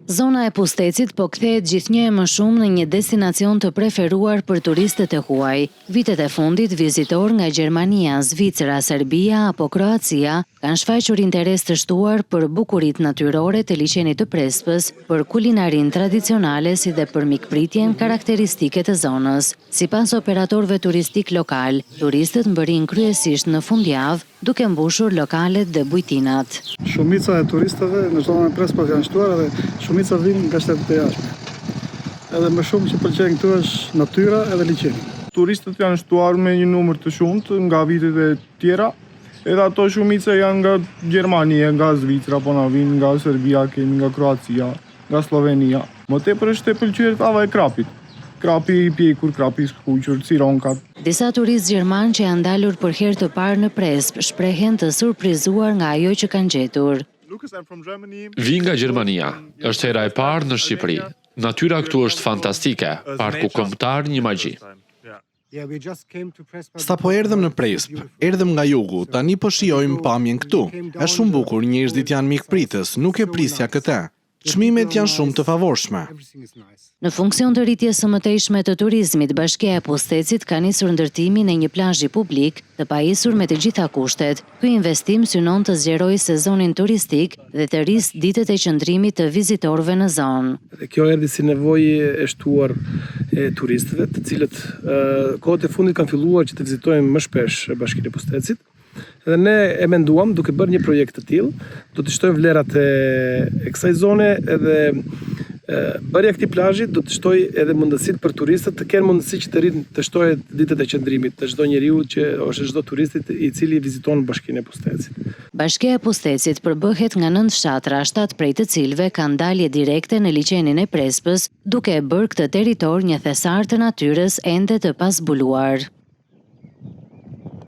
Zona e Pustecit po kthehet gjithnjë e më shumë në një destinacion të preferuar për turistët e huaj. Vitet e fundit, vizitorë nga Gjermania, Zvicra, Serbia apo Kroacia kanë shfaqur interes të shtuar për bukuritë natyrore të liçenit të Prespës, për kulinarinë tradicionale si dhe për mikpritjen karakteristike të zonës. Sipas operatorëve turistik lokal, turistët mbërrin kryesisht në fundjavë, duke mbushur lokalet dhe bujtinat. Shumica e turistëve në zonën e Prespës janë shtuar dhe shumica vinë nga shtetet e jashtme. Edhe më shumë që pëlqejnë këtu është natyra edhe liçeni. Turistët janë shtuar me një numër të shumtë nga vitet e tjera, edhe ato shumica janë nga Gjermania, nga Zvicra, po na vinë nga Serbia, kemi nga Kroacia, nga Slovenia. Më tepër është e pëlqyer tava e krapit. Krapi i pjekur, krapi i skuqur, cironkat. Disa turistë gjerman që janë dalur për herë të parë në Prespë shprehen të surprizuar nga ajo që kanë gjetur. Vi nga Gjermania, është hera e parë në Shqipëri. Natyra këtu është fantastike, parku kombëtar një magji. Sapo erdhëm në Prespë, erdhëm nga jugu, tani po shijojmë pamjen këtu. Është shumë bukur, njerëzit janë mikpritës, nuk e prisja këtë. Çmimet janë shumë të favorshme. Në funksion të rritjes së mëtejshme të turizmit, Bashkia e Pustecit ka nisur ndërtimin e një plazhi publik të pajisur me të gjitha kushtet. Ky investim synon të zgjerojë sezonin turistik dhe të rrisë ditët e qëndrimit të vizitorëve në zonë. Kjo erdhi si nevojë e shtuar e turistëve, të cilët kohët e fundit kanë filluar që të vizitojnë më shpesh Bashkinë e Pustecit. Dhe ne e menduam, duke bërë një projekt të tillë, do të shtojmë vlerat e kësaj zone edhe bërja këtij plazhi do të shtojë edhe mundësitë për turistët të kenë mundësi që të rrinë të shtojë ditët e qëndrimit të çdo njeriu që ose çdo turistit i cili viziton Bashkinë e Pustecit. Bashkia e Pustecit përbëhet nga 9 fshatra, 7 prej të cilëve kanë dalje direkte në liçenin e Prespës, duke e bërë këtë territor një thesar të natyrës ende të pazbuluar.